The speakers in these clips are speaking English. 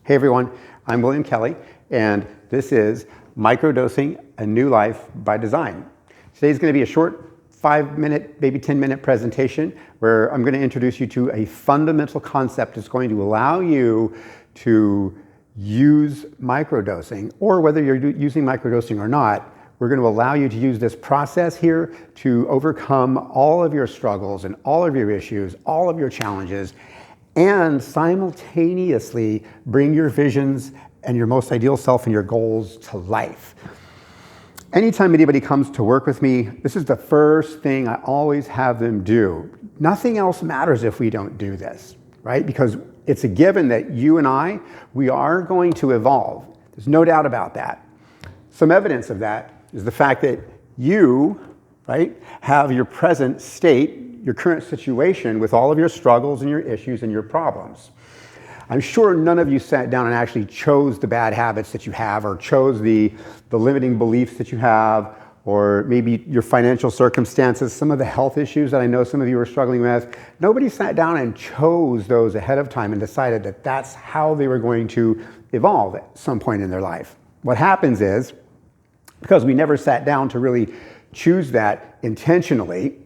Hey everyone, I'm William Kelly, and this is Microdosing, a New Life by Design. Today's going to be a short 5-minute, maybe 10-minute presentation where I'm going to introduce you to a fundamental concept that's going to allow you to use microdosing, or whether you're using microdosing or not, we're going to allow you to use this process here to overcome all of your struggles and all of your issues, all of your challenges, and simultaneously bring your visions and your most ideal self and your goals to life. Anytime anybody comes to work with me, this is the first thing I always have them do. Nothing else matters if we don't do this, right? Because it's a given that you and we are going to evolve. There's no doubt about that. Some evidence of that is the fact that you, right, have your present state, your current situation with all of your struggles and your issues and your problems. I'm sure none of you sat down and actually chose the bad habits that you have, or chose the limiting beliefs that you have, or maybe your financial circumstances, some of the health issues that I know some of you are struggling with. Nobody sat down and chose those ahead of time and decided that that's how they were going to evolve at some point in their life. What happens is, because we never sat down to really choose that intentionally,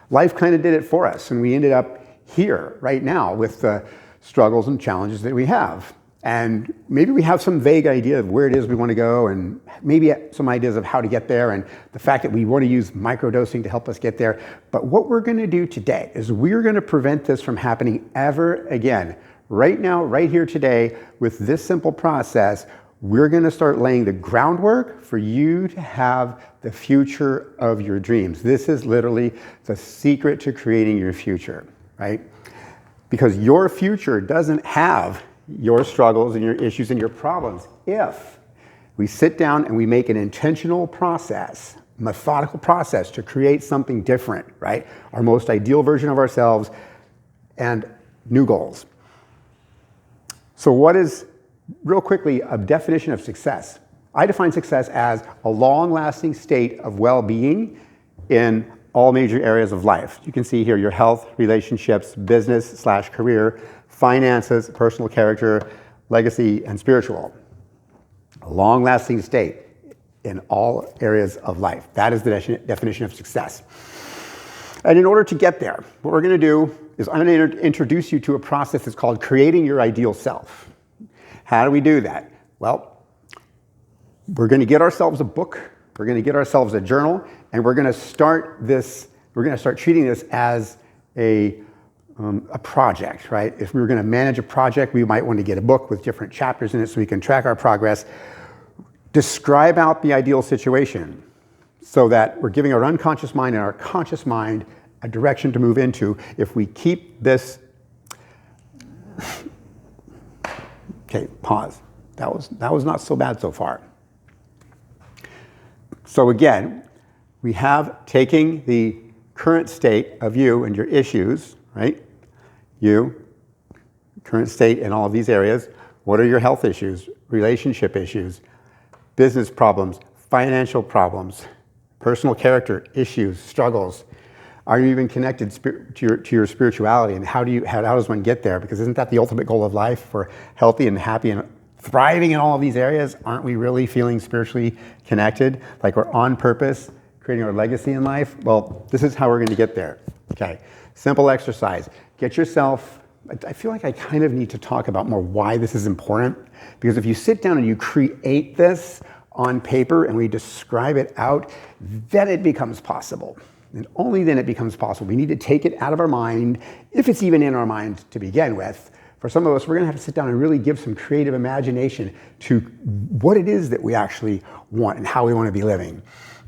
life kind of did it for us, and we ended up here right now with the struggles and challenges that we have. And maybe we have some vague idea of where it is we want to go, and maybe some ideas of how to get there, and the fact that we want to use microdosing to help us get there. But what we're going to do today is we're going to prevent this from happening ever again. Right now, right here today, with this simple process, we're going to start laying the groundwork for you to have the future of your dreams. This is literally the secret to creating your future, right? Because your future doesn't have your struggles and your issues and your problems if we sit down and we make an intentional process, methodical process to create something different, right? Our most ideal version of ourselves and new goals. So what is, real quickly, a definition of success? I define success as a long-lasting state of well-being in all major areas of life. You can see here your health, relationships, business/career, finances, personal character, legacy, and spiritual. A long-lasting state in all areas of life. That is the definition of success. And in order to get there, what we're going to do is I'm going to introduce you to a process that's called creating your ideal self. How do we do that? Well, we're going to get ourselves a book, we're going to get ourselves a journal, and we're going to start treating this as a project, right? If we were going to manage a project, we might want to get a book with different chapters in it so we can track our progress. Describe out the ideal situation so that we're giving our unconscious mind and our conscious mind a direction to move into. If we keep this, okay, pause. That was not so bad so far. So again, we have taking the current state of you and your issues, right? You, current state in all of these areas. What are your health issues, relationship issues, business problems, financial problems, personal character issues, struggles? Are you even connected to your spirituality, and how does one get there? Because isn't that the ultimate goal of life? We're healthy and happy and thriving in all of these areas. Aren't we really feeling spiritually connected? Like we're on purpose, creating our legacy in life? Well, this is how we're going to get there. Okay, simple exercise. Get yourself, I feel like I kind of need to talk about more why this is important, because if you sit down and you create this on paper and we describe it out, then it becomes possible. And only then it becomes possible. We need to take it out of our mind, if it's even in our mind to begin with. For some of us, we're going to have to sit down and really give some creative imagination to what it is that we actually want and how we want to be living.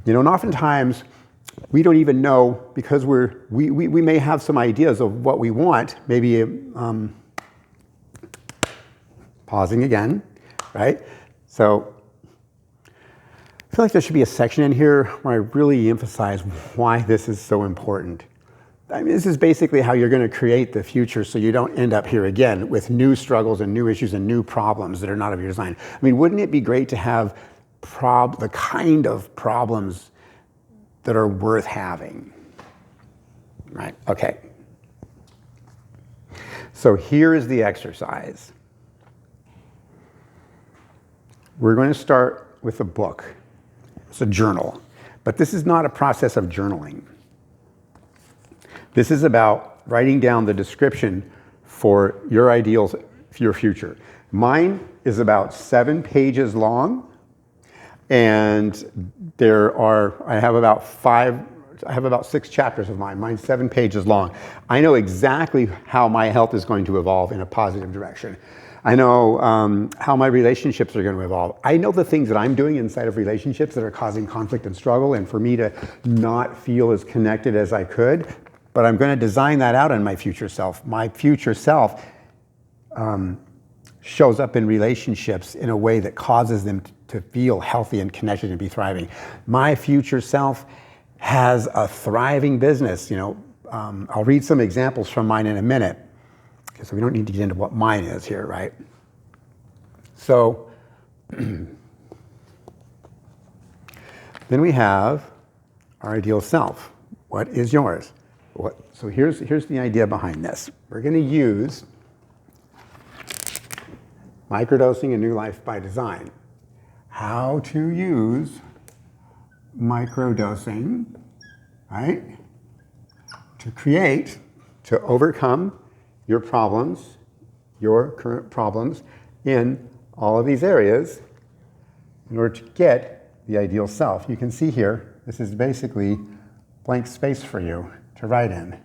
You know, and oftentimes we don't even know, because we may have some ideas of what we want. Maybe pausing again, right? So I feel like there should be a section in here where I really emphasize why this is so important. I mean, this is basically how you're going to create the future so you don't end up here again with new struggles and new issues and new problems that are not of your design. I mean, wouldn't it be great to have the kind of problems that are worth having? Right, okay. So here is the exercise. We're going to start with a book. It's a journal. But this is not a process of journaling. This is about writing down the description for your ideals, for your future. Mine is about 7 pages long, and I have about 6 chapters of mine. Mine's 7 pages long. I know exactly how my health is going to evolve in a positive direction. I know how my relationships are going to evolve. I know the things that I'm doing inside of relationships that are causing conflict and struggle, and for me to not feel as connected as I could. But I'm going to design that out in my future self. My future self shows up in relationships in a way that causes them to feel healthy and connected and be thriving. My future self has a thriving business. I'll read some examples from mine in a minute. So we don't need to get into what mine is here, right? So then we have our ideal self. What is yours? So here's the idea behind this. We're going to use Microdosing, A New Life by Design. How to use microdosing, right? To overcome your problems, your current problems in all of these areas in order to get the ideal self. You can see here, this is basically blank space for you to write in.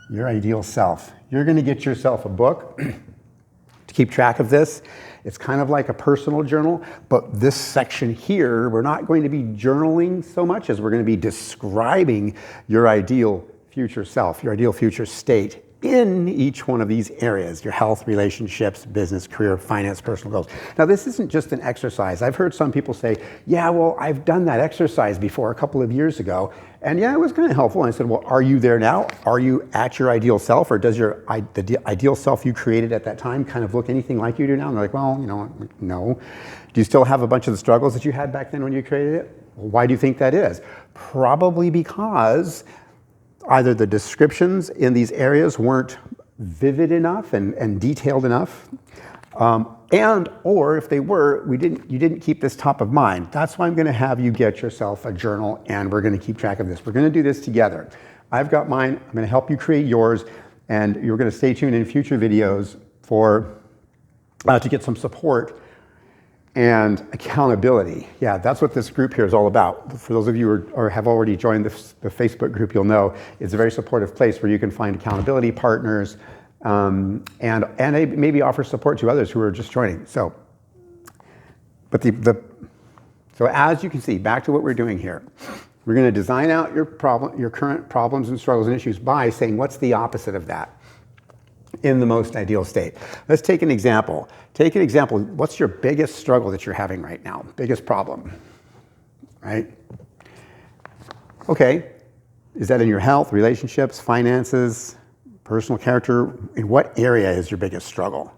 Your ideal self. You're going to get yourself a book to keep track of this. It's kind of like a personal journal, but this section here, we're not going to be journaling so much as we're going to be describing your ideal future self, your ideal future state in each one of these areas: your health, relationships, business, career, finance, personal goals. Now, this isn't just an exercise. I've heard some people say, yeah, well, I've done that exercise before a couple of years ago, and yeah, it was kind of helpful. And I said, well, are you there now? Are you at your ideal self, or does the ideal self you created at that time kind of look anything like you do now? And they're like, well, no. Do you still have a bunch of the struggles that you had back then when you created it? Well, why do you think that is? Probably because either the descriptions in these areas weren't vivid enough and detailed enough, or if they were, you didn't keep this top of mind. That's why I'm going to have you get yourself a journal, and we're going to keep track of this. We're going to do this together. I've got mine. I'm going to help you create yours, and you're going to stay tuned in future videos to get some support and accountability. Yeah, that's what this group here is all about. For those of you who have already joined the Facebook group, you'll know it's a very supportive place where you can find accountability partners and maybe offer support to others who are just joining. So as you can see, back to what we're doing here. We're going to design out your current problems and struggles and issues by saying, what's the opposite of that in the most ideal state? Let's take an example. What's your biggest struggle that you're having right now? Biggest problem, right? Okay. Is that in your health, relationships, finances, personal character? In what area is your biggest struggle?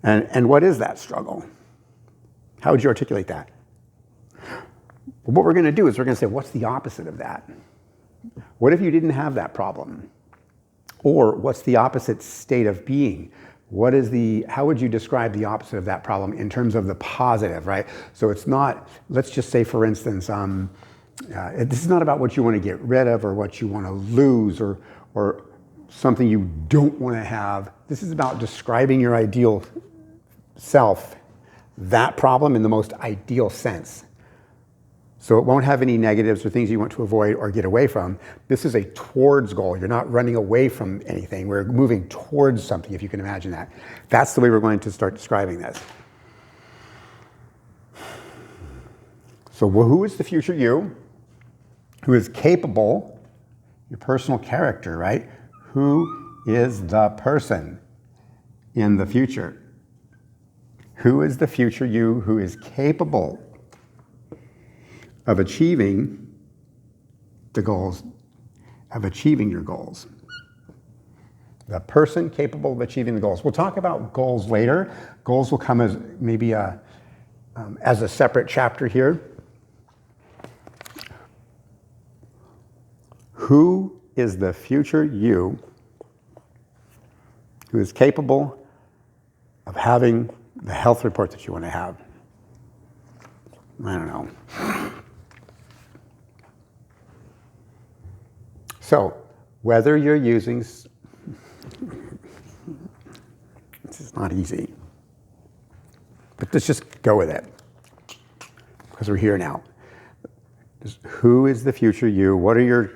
And what is that struggle? How would you articulate that? Well, what we're going to do is we're going to say, what's the opposite of that? What if you didn't have that problem? Or what's the opposite state of being? How would you describe the opposite of that problem in terms of the positive, right? So it's not, let's just say, for instance, this is not about what you want to get rid of or what you want to lose or something you don't want to have. This is about describing your ideal self, that problem in the most ideal sense. So it won't have any negatives or things you want to avoid or get away from. This is a towards goal. You're not running away from anything. We're moving towards something, if you can imagine that. That's the way we're going to start describing this. So who is the future you? Who is capable? Your personal character, right? Who is the person in the future? Who is the future you who is capable of achieving the goals, of achieving your goals? The person capable of achieving the goals. We'll talk about goals later. Goals will come as maybe as a separate chapter here. Who is the future you who is capable of having the health report that you want to have? I don't know. So, whether you're using, this is not easy, but let's just go with it, because we're here now. Who is the future you? What are your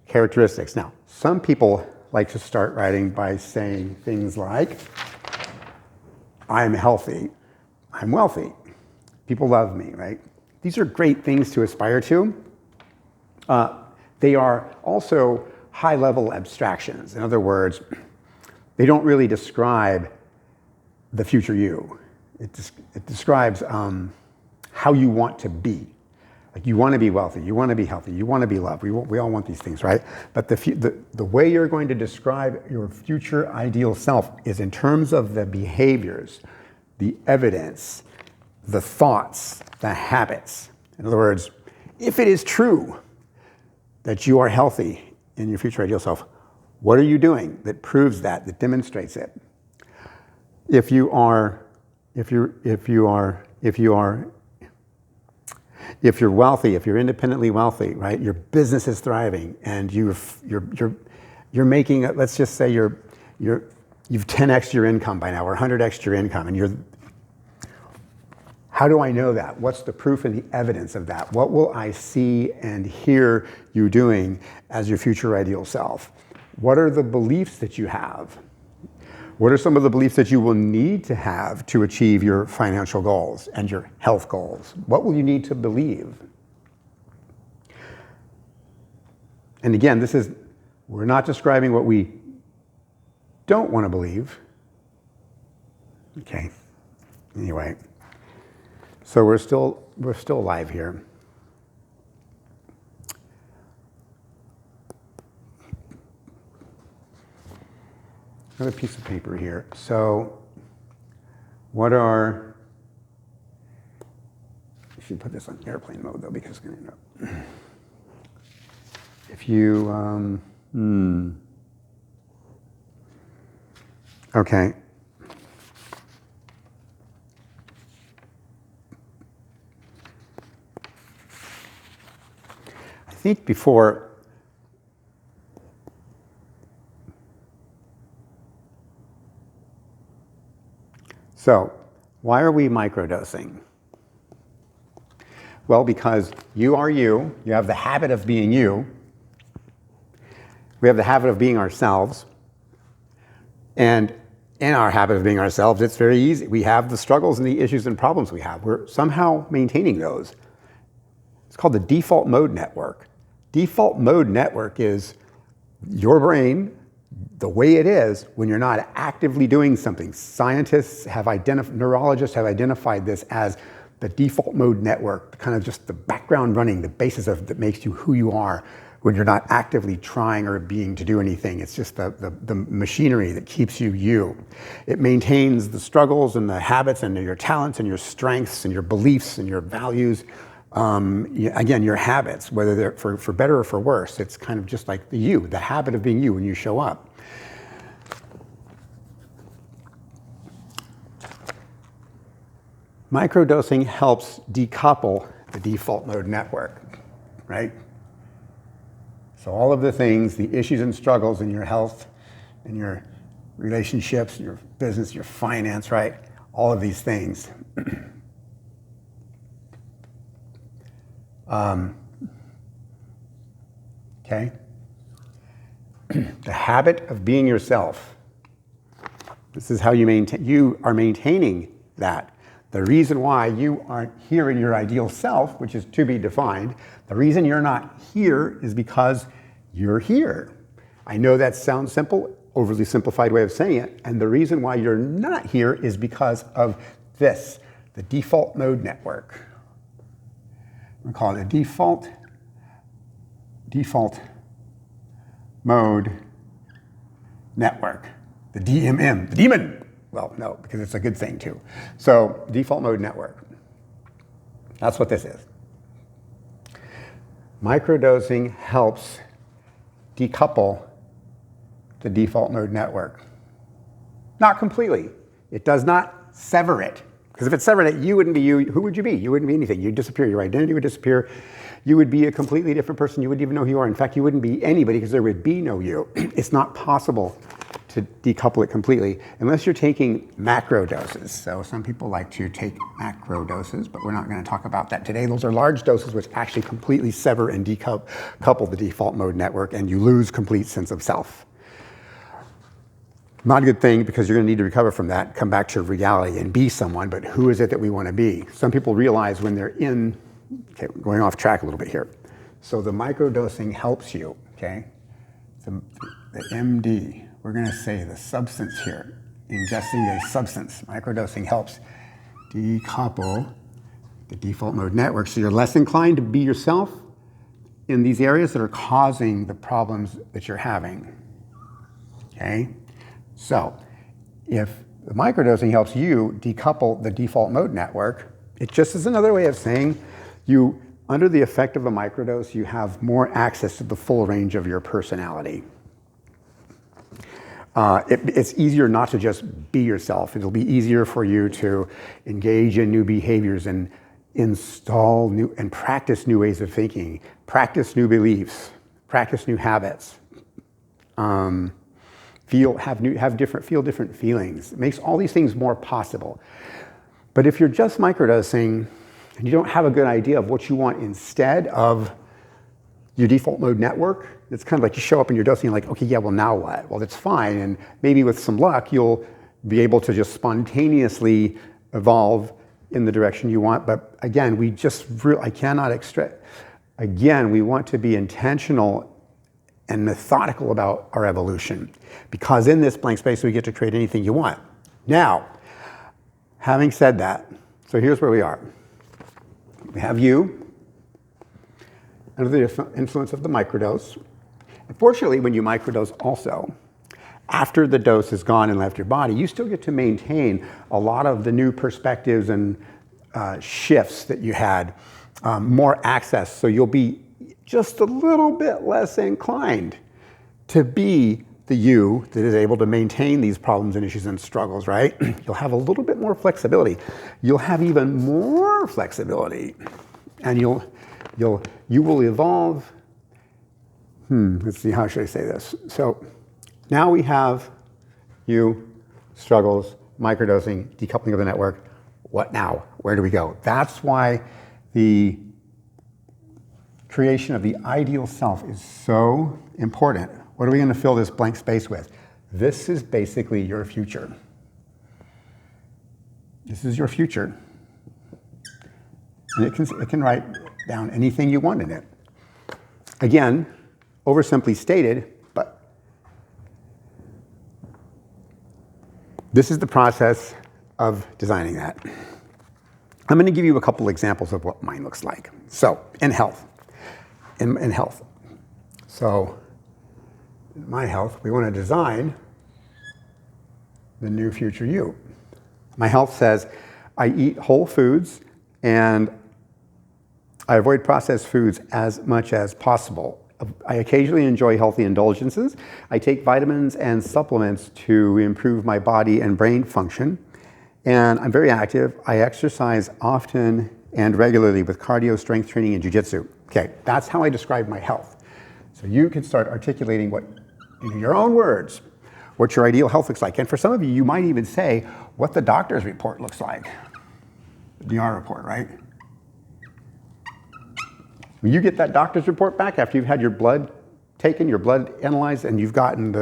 characteristics? Now, some people like to start writing by saying things like, I'm healthy, I'm wealthy, people love me, right? These are great things to aspire to. They are also high-level abstractions. In other words, they don't really describe the future you. It describes how you want to be. Like you want to be wealthy, you want to be healthy, you want to be loved. We all want these things, right? But the way you're going to describe your future ideal self is in terms of the behaviors, the evidence, the thoughts, the habits. In other words, if it is true that you are healthy in your future ideal self, what are you doing that proves that demonstrates it? If you're wealthy, if you're independently wealthy, right? Your business is thriving, and you're making, let's just say you've 10x your income by now, or 100x your income, and how do I know that? What's the proof and the evidence of that? What will I see and hear you doing as your future ideal self? What are the beliefs that you have? What are some of the beliefs that you will need to have to achieve your financial goals and your health goals? What will you need to believe? And again, we're not describing what we don't want to believe. Okay, anyway. So we're still alive here. Another piece of paper here. So I should put this on airplane mode though, because it's going to end up. If you, okay. I think before, so why are we microdosing? Well, because you are you have the habit of being you, we have the habit of being ourselves, and in our habit of being ourselves, it's very easy. We have the struggles and the issues and problems we have. We're somehow maintaining those. It's called the default mode network. Default mode network is your brain, the way it is when you're not actively doing something. Scientists have neurologists have identified this as the default mode network, kind of just the background running, the basis that makes you who you are when you're not actively trying or being to do anything. It's just the machinery that keeps you you. It maintains the struggles and the habits and your talents and your strengths and your beliefs and your values. Again, your habits, whether they're for better or for worse, it's kind of just like the habit of being you when you show up. Microdosing helps decouple the default mode network, right? So all of the things, the issues and struggles in your health, in your relationships, your business, your finance, right? All of these things. Okay? The habit of being yourself. This is how you are maintaining that. The reason why you aren't here in your ideal self, which is to be defined, the reason you're not here is because you're here. I know that sounds simple, overly simplified way of saying it, and the reason why you're not here is because of this, the default mode network. We call it a default mode network, the DMM, the demon. Well, no, because it's a good thing too. So default mode network. That's what this is. Microdosing helps decouple the default mode network. Not completely. It does not sever it. Because if it's severed, you wouldn't be you. Who would you be? You wouldn't be anything. You'd disappear. Your identity would disappear. You would be a completely different person. You wouldn't even know who you are. In fact, you wouldn't be anybody because there would be no you. It's not possible to decouple it completely unless you're taking macro doses. So some people like to take macro doses, but we're not going to talk about that today. Those are large doses which actually completely sever and decouple the default mode network, and you lose complete sense of self. Not a good thing, because you're going to need to recover from that, come back to reality and be someone, but who is it that we want to be? Some people realize when they're in, okay, we're going off track a little bit here. So the microdosing helps you, okay? The MD, we're going to say the substance here, ingesting a substance. Microdosing helps decouple the default mode network, so you're less inclined to be yourself in these areas that are causing the problems that you're having, okay? So if the microdosing helps you decouple the default mode network, it just is another way of saying you, under the effect of a microdose, you have more access to the full range of your personality. It's easier not to just be yourself. It'll be easier for you to engage in new behaviors and install new and practice new ways of thinking, practice new beliefs, practice new habits. Feel different feelings. It makes all these things more possible. But if you're just microdosing and you don't have a good idea of what you want instead of your default mode network, it's kind of like you show up and you're dosing, you're like, okay, yeah, well, now what? Well, that's fine. And maybe with some luck, you'll be able to just spontaneously evolve in the direction you want. But again, I cannot extract. Again, we want to be intentional and methodical about our evolution, because in this blank space we get to create anything you want. Now, having said that, so here's where we are. We have you under the influence of the microdose. Unfortunately, when you microdose also, after the dose is gone and left your body, you still get to maintain a lot of the new perspectives and shifts that you had, more access, so you'll be just a little bit less inclined to be the you that is able to maintain these problems and issues and struggles, right? You'll have a little bit more flexibility. You'll have even more flexibility, and you will evolve. Let's see, how should I say this? So now we have you, struggles, microdosing, decoupling of the network. What now? Where do we go? That's why the creation of the ideal self is so important. What are we going to fill this blank space with? This is basically your future. This is your future. And it can write down anything you want in it. Again, oversimply stated, but this is the process of designing that. I'm going to give you a couple examples of what mine looks like. So, in health. In health. So, in my health, we want to design the new future you. My health says I eat whole foods and I avoid processed foods as much as possible. I occasionally enjoy healthy indulgences. I take vitamins and supplements to improve my body and brain function. And I'm very active. I exercise often and regularly with cardio, strength training, and jiu-jitsu. Okay, that's how I describe my health. So you can start articulating what, in your own words, what your ideal health looks like. And for some of you, you might even say what the doctor's report looks like. The DR report, right? When you get that doctor's report back after you've had your blood taken, your blood analyzed, and you've gotten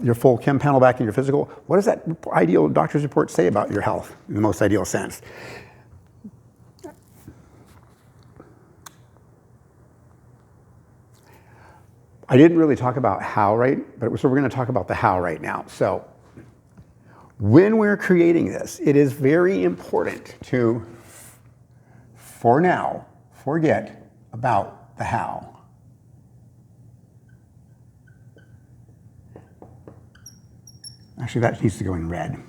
your full chem panel back in your physical, what does that ideal doctor's report say about your health in the most ideal sense? I didn't really talk about how, right? So we're going to talk about the how right now. So when we're creating this, it is very important to, for now, forget about the how. Actually, that needs to go in red.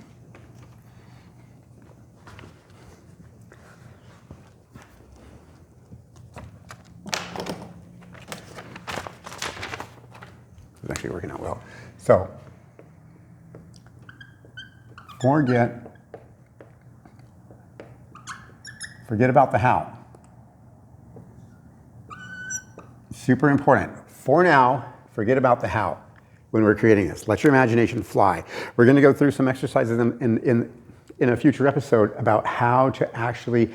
It's actually working out well. So, forget Forget about the how. Super important. For now, forget about the how when we're creating this. Let your imagination fly. We're going to go through some exercises in a future episode about how to actually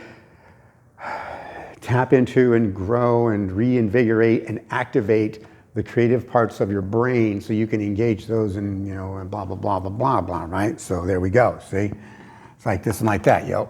tap into and grow and reinvigorate and activate the creative parts of your brain so you can engage those and, you know, and blah, blah, blah, blah, blah, blah, right? So there we go, see? It's like this and like that, yo.